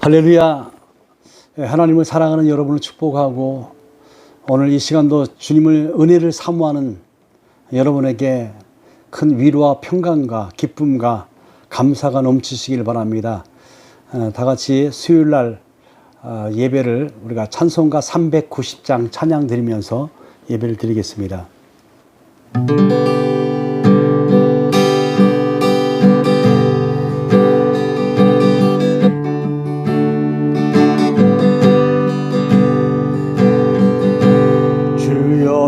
할렐루야. 하나님을 사랑하는 여러분을 축복하고 오늘 이 시간도 주님을 은혜를 사모하는 여러분에게 큰 위로와 평강과 기쁨과 감사가 넘치시길 바랍니다. 다 같이 수요일날 예배를 우리가 찬송가 390장 찬양 드리면서 예배를 드리겠습니다.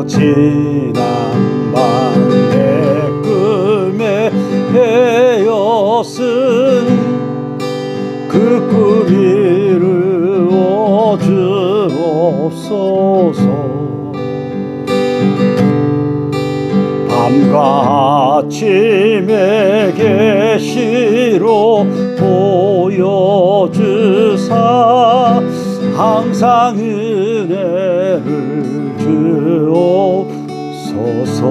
지난 밤 내 꿈에 헤어쓴 그 꿈 이루어 주옵소서. 밤과 아침의 계시로 보여주사 항상 은혜를 주옵소서.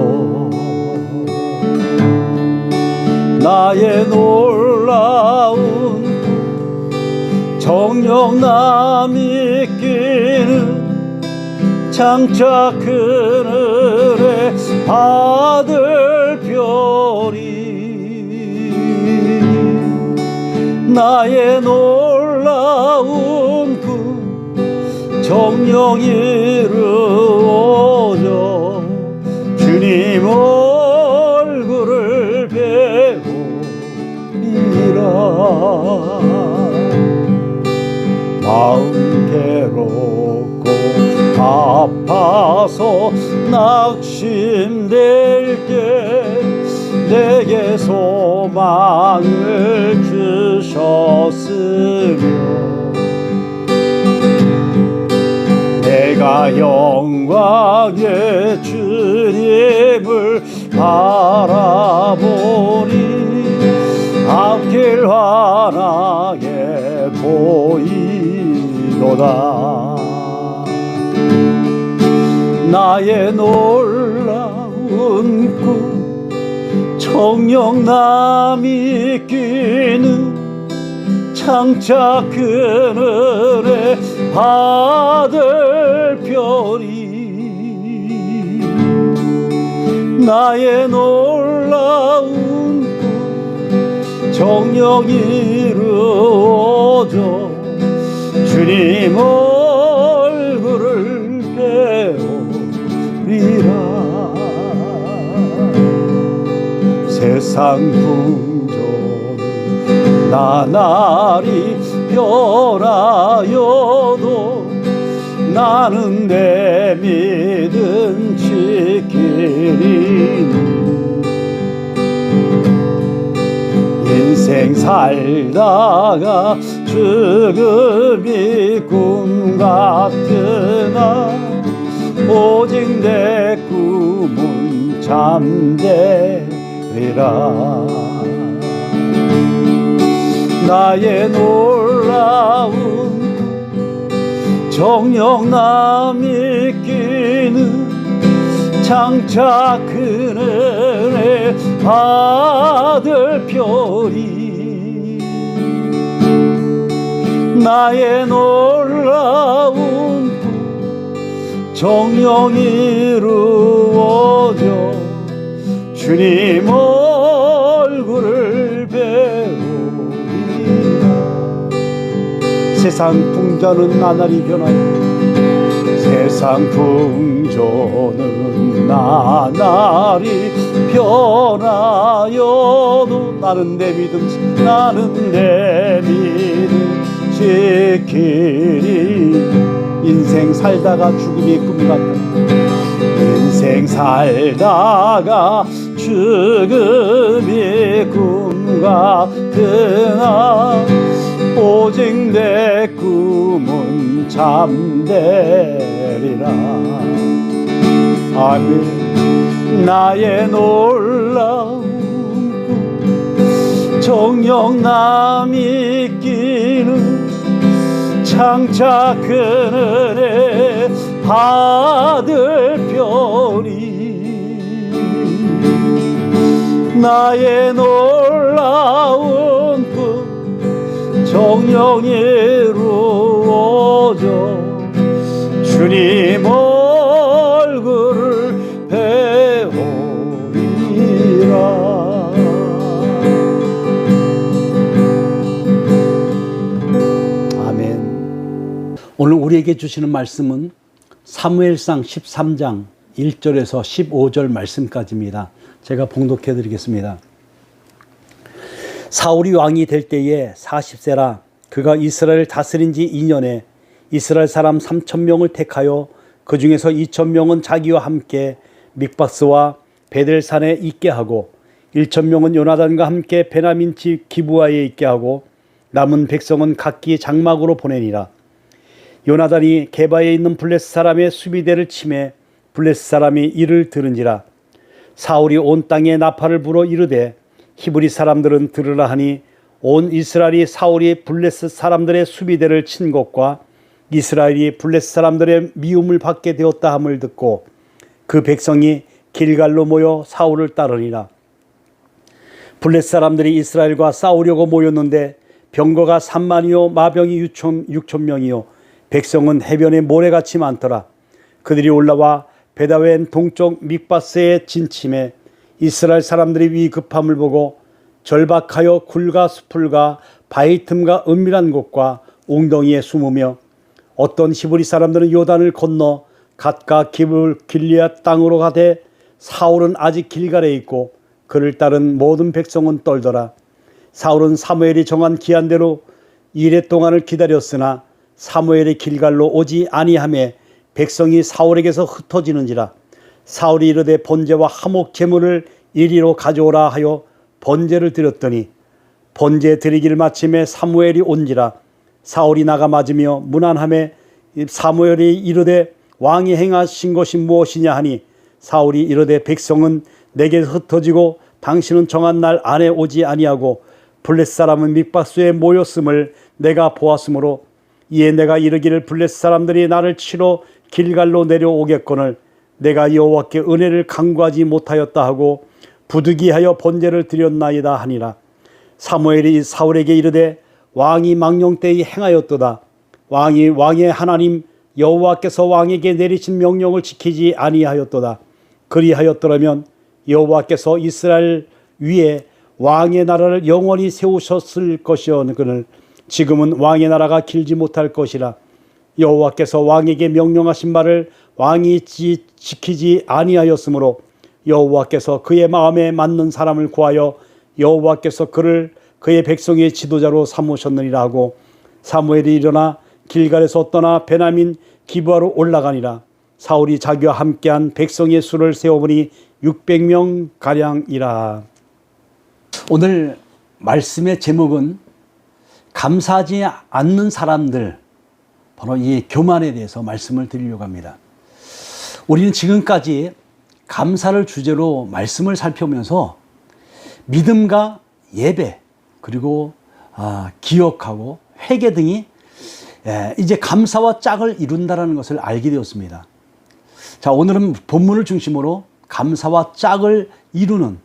나의 놀라운 정녕 남이 끼는 장차 그늘에 받을 별이 나의 놀라운 정녕 이루어져 주님 얼굴을 배우리라. 마음 괴롭고 아파서 낙심될 때 내게 소망을 주셨으며 내가 영광의 주님을 바라보니 앞길 환하게 보이도다. 나의 놀라운 꿈 정녕 남이 끼는 장차 그늘에 받을 별이 나의 놀라운 꿈 정녕 이루어져 주님 얼굴을 배우리라. 세상 풍조는 나날이 변하여도 나는 내 믿음 지키리. 인생 살다가 죽음이 꿈 같으나 오직 내 꿈은 잠되리라. 나의 놀라운 정녕 남이 끼는 장차 그늘에 받을 별이 나의 놀라운 정녕 이루어져 주님 얼굴을 배우리라. 세상 풍조는 나날이 변하여 세상 풍조는 나날이 변하여도 나는 내 믿음 지키리. 인생 살다가 죽음이 꿈 같다. 인생 살다가 죽음이 꿈 같으나 오직 내 꿈은 잠되리라. 아멘. 나의 놀라운 꿈 정녕 남이 끼는 장차 그늘에 받을 별이 나의 놀라운 꿈 정령 이루어져 주님 얼굴을 배우리라. 아멘. 오늘 우리에게 주시는 말씀은 사무엘상 13장 1절에서 15절 말씀까지입니다. 제가 봉독해 드리겠습니다. 사울이 왕이 될 때에 40세라 그가 이스라엘을 다스린 지 2년에 이스라엘 사람 3,000명을 택하여 그 중에서 2,000명은 자기와 함께 믹바스와 베델산에 있게 하고 1,000명은 요나단과 함께 베냐민 집 기브아에 있게 하고 남은 백성은 각기 장막으로 보내니라. 요나단이 게바에 있는 블레스 사람의 수비대를 치매 블레스 사람이 이를 들은지라. 사울이 온 땅에 나팔을 불어 이르되 히브리 사람들은 들으라 하니 온 이스라엘이 사울이 블레스 사람들의 수비대를 친 것과 이스라엘이 블레스 사람들의 미움을 받게 되었다 함을 듣고 그 백성이 길갈로 모여 사울을 따르니라. 블레스 사람들이 이스라엘과 싸우려고 모였는데 병거가 3만이요 마병이 6,000명이요 백성은 해변에 모래같이 많더라. 그들이 올라와 베다웬 동쪽 믹바스에 진침해 이스라엘 사람들이 위급함을 보고 절박하여 굴과 수풀과 바위 틈과 은밀한 곳과 웅덩이에 숨으며 어떤 히브리 사람들은 요단을 건너 갓과 길리앗 땅으로 가되 사울은 아직 길갈에 있고 그를 따른 모든 백성은 떨더라. 사울은 사무엘이 정한 기한대로 이레 동안을 기다렸으나 사무엘이 길갈로 오지 아니하매 백성이 사울에게서 흩어지는지라. 사울이 이르되 번제와 화목 제물을 이리로 가져오라 하여 번제를 드렸더니 번제 드리기를 마침에 사무엘이 온지라. 사울이 나가 맞으며 무난함에 사무엘이 이르되 왕이 행하신 것이 무엇이냐 하니 사울이 이르되 백성은 내게 흩어지고 당신은 정한 날 안에 오지 아니하고 블레스 사람은 믹바스에 모였음을 내가 보았으므로 이에 내가 이르기를 블레스 사람들이 나를 치러 길갈로 내려오겠거늘 내가 여호와께 은혜를 간구하지 못하였다 하고 부득이하여 번제를 드렸나이다 하니라. 사무엘이 사울에게 이르되 왕이 망령 때에 행하였도다. 왕의 하나님 여호와께서 왕에게 내리신 명령을 지키지 아니하였도다. 그리하였더라면 여호와께서 이스라엘 위에 왕의 나라를 영원히 세우셨을 것이오늘 지금은 왕의 나라가 길지 못할 것이라. 여호와께서 왕에게 명령하신 말을 왕이 지키지 아니하였으므로 여호와께서 그의 마음에 맞는 사람을 구하여 여호와께서 그를 그의 백성의 지도자로 삼으셨느니라 하고 사무엘이 일어나 길갈에서 떠나 베냐민 기브아로 올라가니라. 사울이 자기와 함께한 백성의 수를 세어보니 600명 가량이라. 오늘 말씀의 제목은 감사하지 않는 사람들, 바로 이 교만에 대해서 말씀을 드리려고 합니다. 우리는 지금까지 감사를 주제로 말씀을 살펴보면서 믿음과 예배 그리고 기억하고 회개 등이 이제 감사와 짝을 이룬다는 것을 알게 되었습니다. 자, 오늘은 본문을 중심으로 감사와 짝을 이루는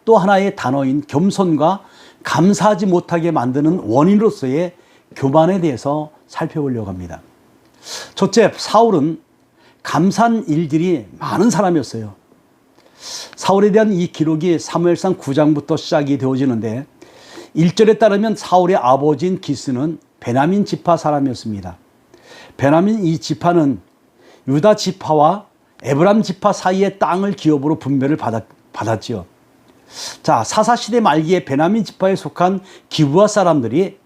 또 하나의 단어인 겸손과 감사하지 못하게 만드는 원인으로서의 교만에 대해서 살펴보려고 합니다. 첫째, 사울은 감사한 일들이 많은 사람이었어요. 사울에 대한 이 기록이 사무엘상 9장부터 시작이 되어지는데 1절에 따르면 사울의 아버지인 기스는 베냐민 지파 사람이었습니다. 베냐민 이 지파는 유다 지파와 에브람 지파 사이의 땅을 기업으로 분배를 받았지요. 자, 사사시대 말기에 베냐민 지파에 속한 기브아 사람들이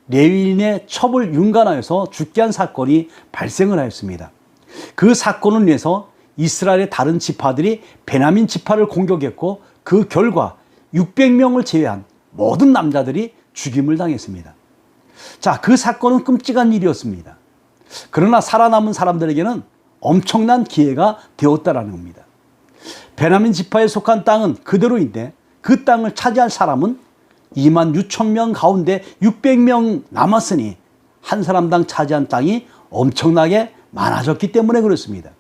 레위인의 첩을 윤관하여서 죽게 한 사건이 발생을 하였습니다. 그 사건을 위해서 이스라엘의 다른 지파들이 베냐민 지파를 공격했고 그 결과 600명을 제외한 모든 남자들이 죽임을 당했습니다. 자, 그 사건은 끔찍한 일이었습니다. 그러나 살아남은 사람들에게는 엄청난 기회가 되었다라는 겁니다. 베냐민 지파에 속한 땅은 그대로인데 그 땅을 차지할 사람은 26,000명 가운데 600명 남았으니 한 사람당 차지한 땅이 엄청나게 많아졌기 때문에 그렇습니다.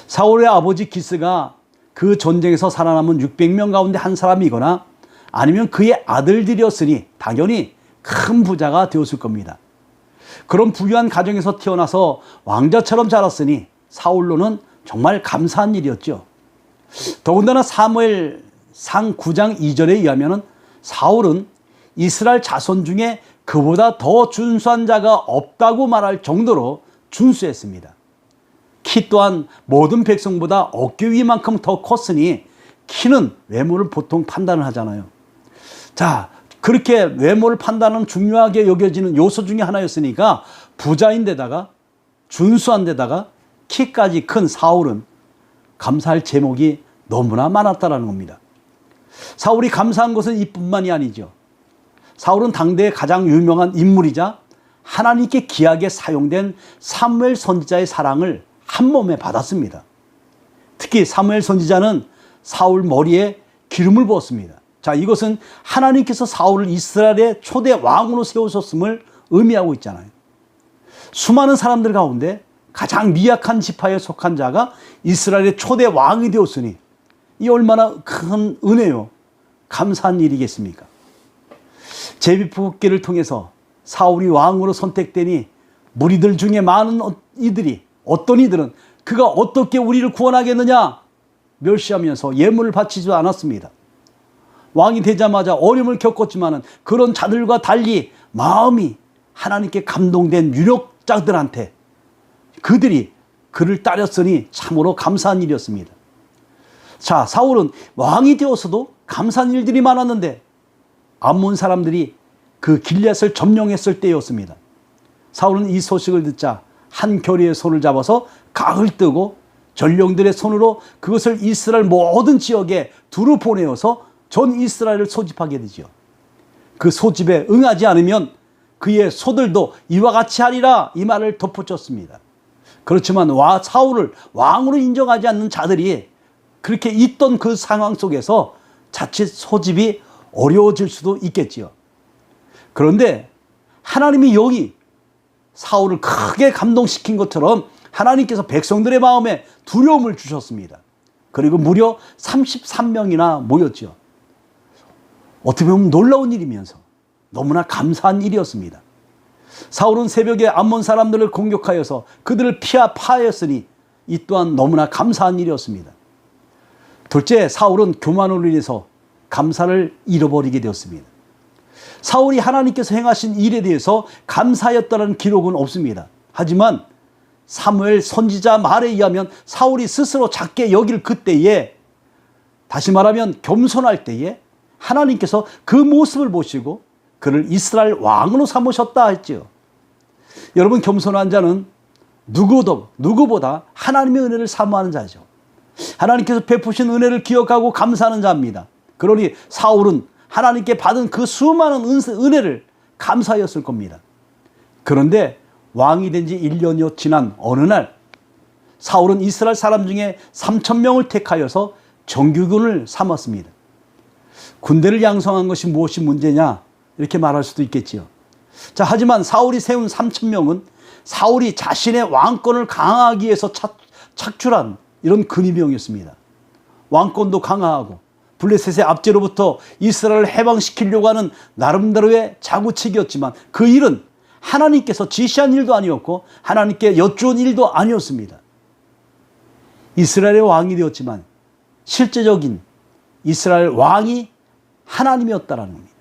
사울의 아버지 기스가 그 전쟁에서 살아남은 600명 가운데 한 사람이거나 아니면 그의 아들들이었으니 당연히 큰 부자가 되었을 겁니다. 그런 부유한 가정에서 태어나서 왕자처럼 자랐으니 사울로는 정말 감사한 일이었죠. 더군다나 사무엘상 9장 2절에 의하면 사울은 이스라엘 자손 중에 그보다 더 준수한 자가 없다고 말할 정도로 준수했습니다. 키 또한 모든 백성보다 어깨 위만큼 더 컸으니 키는 외모를 보통 판단을 하잖아요. 자, 그렇게 외모를 판단하는 중요하게 여겨지는 요소 중에 하나였으니까 부자인데다가 준수한데다가 키까지 큰 사울은 감사할 제목이 너무나 많았다는 겁니다. 사울이 감사한 것은 이뿐만이 아니죠. 사울은 당대의 가장 유명한 인물이자 하나님께 귀하게 사용된 사무엘 선지자의 사랑을 한 몸에 받았습니다. 특히 사무엘 선지자는 사울 머리에 기름을 부었습니다. 자, 이것은 하나님께서 사울을 이스라엘의 초대 왕으로 세우셨음을 의미하고 있잖아요. 수많은 사람들 가운데 가장 미약한 지파에 속한 자가 이스라엘의 초대 왕이 되었으니 이 얼마나 큰 은혜요, 감사한 일이겠습니까? 제비뽑기를 통해서 사울이 왕으로 선택되니 무리들 중에 많은 어떤 이들은 그가 어떻게 우리를 구원하겠느냐 멸시하면서 예물을 바치지도 않았습니다. 왕이 되자마자 어려움을 겪었지만 그런 자들과 달리 마음이 하나님께 감동된 유력자들한테 그들이 그를 따렸으니 참으로 감사한 일이었습니다. 자, 사울은 왕이 되어서도 감사한 일들이 많았는데 암몬 사람들이 그 길앗을 점령했을 때였습니다. 사울은 이 소식을 듣자 한 교리의 손을 잡아서 각을 뜨고 전령들의 손으로 그것을 이스라엘 모든 지역에 두루 보내어서 전 이스라엘을 소집하게 되죠. 그 소집에 응하지 않으면 그의 소들도 이와 같이 하리라 이 말을 덧붙였습니다. 그렇지만 사울을 왕으로 인정하지 않는 자들이 그렇게 있던 그 상황 속에서 자칫 소집이 어려워질 수도 있겠지요. 그런데 하나님이 여기 사울을 크게 감동시킨 것처럼 하나님께서 백성들의 마음에 두려움을 주셨습니다. 그리고 무려 33명이나 모였죠. 어떻게 보면 놀라운 일이면서 너무나 감사한 일이었습니다. 사울은 새벽에 암몬 사람들을 공격하여서 그들을 파하였으니 이 또한 너무나 감사한 일이었습니다. 둘째, 사울은 교만으로 인해서 감사를 잃어버리게 되었습니다. 사울이 하나님께서 행하신 일에 대해서 감사하였다는 기록은 없습니다. 하지만 사무엘 선지자 말에 의하면 사울이 스스로 작게 여길 그때에, 다시 말하면 겸손할 때에 하나님께서 그 모습을 보시고 그를 이스라엘 왕으로 삼으셨다 했지요. 여러분, 겸손한 자는 누구보다 하나님의 은혜를 사모하는 자죠. 하나님께서 베푸신 은혜를 기억하고 감사하는 자입니다. 그러니 사울은 하나님께 받은 그 수많은 은혜를 감사하였을 겁니다. 그런데 왕이 된 지 1년여 지난 어느 날 사울은 이스라엘 사람 중에 3,000명을 택하여서 정규군을 삼았습니다. 군대를 양성한 것이 무엇이 문제냐 이렇게 말할 수도 있겠지요. 자, 하지만 사울이 세운 3,000명은 사울이 자신의 왕권을 강화하기 위해서 착출한 이런 근위병이었습니다. 왕권도 강화하고 블레셋의 압제로부터 이스라엘을 해방시키려고 하는 나름대로의 자구책이었지만 그 일은 하나님께서 지시한 일도 아니었고 하나님께 여쭈은 일도 아니었습니다. 이스라엘의 왕이 되었지만 실제적인 이스라엘 왕이 하나님이었다라는 겁니다.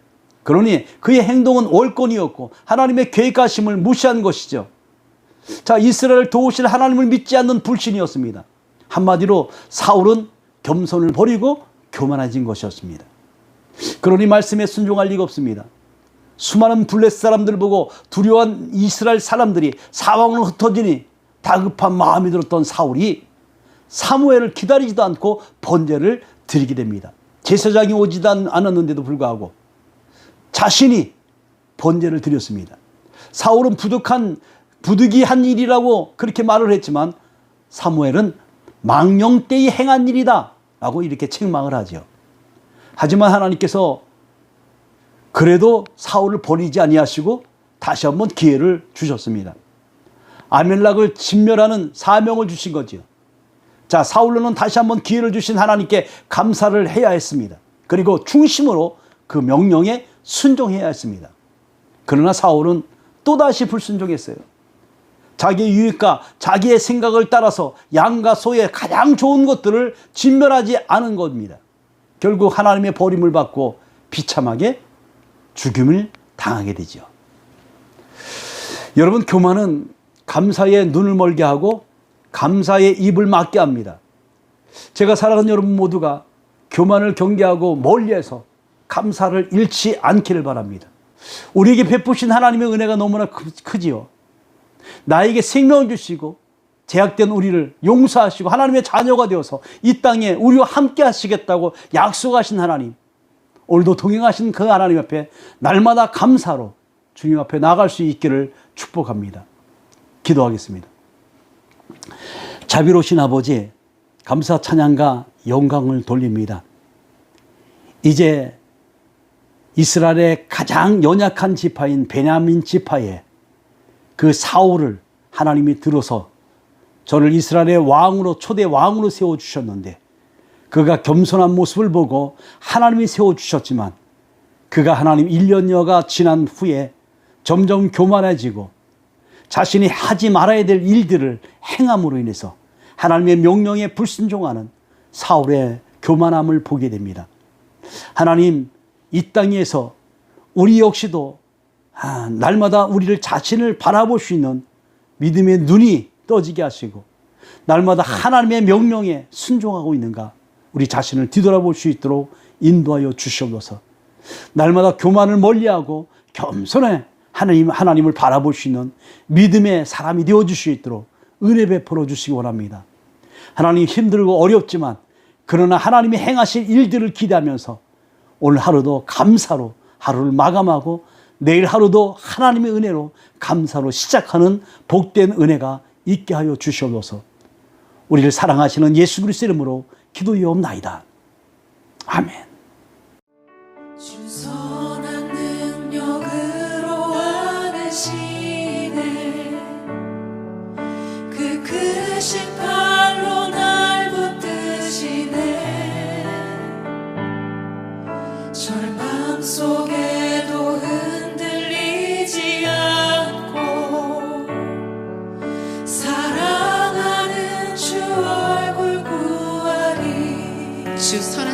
그러니 그의 행동은 월권이었고 하나님의 계획하심을 무시한 것이죠. 자, 이스라엘을 도우실 하나님을 믿지 않는 불신이었습니다. 한마디로 사울은 겸손을 버리고 교만해진 것이었습니다. 그러니 말씀에 순종할 리가 없습니다. 수많은 블레셋 사람들을 보고 두려워한 이스라엘 사람들이 사방으로 흩어지니 다급한 마음이 들었던 사울이 사무엘을 기다리지도 않고 번제를 드리게 됩니다. 제사장이 오지도 않았는데도 불구하고 자신이 번제를 드렸습니다. 사울은 부득이한 일이라고 그렇게 말을 했지만 사무엘은 망령 때에 행한 일이다 라고 이렇게 책망을 하죠. 하지만 하나님께서 그래도 사울을 버리지 아니하시고 다시 한번 기회를 주셨습니다. 아멜렉을 진멸하는 사명을 주신 거죠. 자, 사울로는 다시 한번 기회를 주신 하나님께 감사를 해야 했습니다. 그리고 중심으로 그 명령에 순종해야 했습니다. 그러나 사울은 또다시 불순종했어요. 자기의 유익과 자기의 생각을 따라서 양과 소의 가장 좋은 것들을 진멸하지 않은 겁니다. 결국 하나님의 버림을 받고 비참하게 죽임을 당하게 되죠. 여러분, 교만은 감사에 눈을 멀게 하고 감사에 입을 막게 합니다. 제가 사랑하는 여러분 모두가 교만을 경계하고 멀리해서 감사를 잃지 않기를 바랍니다. 우리에게 베푸신 하나님의 은혜가 너무나 크지요. 나에게 생명을 주시고 제약된 우리를 용서하시고 하나님의 자녀가 되어서 이 땅에 우리와 함께 하시겠다고 약속하신 하나님, 오늘도 동행하신 그 하나님 앞에 날마다 감사로 주님 앞에 나갈 수 있기를 축복합니다. 기도하겠습니다. 자비로우신 아버지, 감사 찬양과 영광을 돌립니다. 이제 이스라엘의 가장 연약한 지파인 베냐민 지파에 그 사울을 하나님이 들어서 저를 이스라엘의 왕으로, 초대 왕으로 세워주셨는데, 그가 겸손한 모습을 보고 하나님이 세워주셨지만 그가 하나님 1년여가 지난 후에 점점 교만해지고 자신이 하지 말아야 될 일들을 행함으로 인해서 하나님의 명령에 불순종하는 사울의 교만함을 보게 됩니다. 하나님, 이 땅에서 우리 역시도 날마다 우리를 자신을 바라볼 수 있는 믿음의 눈이 떠지게 하시고 날마다 하나님의 명령에 순종하고 있는가 우리 자신을 뒤돌아볼 수 있도록 인도하여 주시옵소서. 날마다 교만을 멀리하고 겸손해 하나님을 바라볼 수 있는 믿음의 사람이 되어줄 수 있도록 은혜 베풀어 주시기 원합니다. 하나님, 힘들고 어렵지만 그러나 하나님이 행하실 일들을 기대하면서 오늘 하루도 감사로 하루를 마감하고 내일 하루도 하나님의 은혜로 감사로 시작하는 복된 은혜가 있게 하여 주시옵소서. 우리를 사랑하시는 예수 그리스도 이름으로 기도하옵나이다. 아멘. 주 선한 능력으로 안으시네. 그 크신 팔로 날 붙드시네. 절망 속에도 흔들리지 않고 사랑하는 주 얼굴 구하리. 주 선한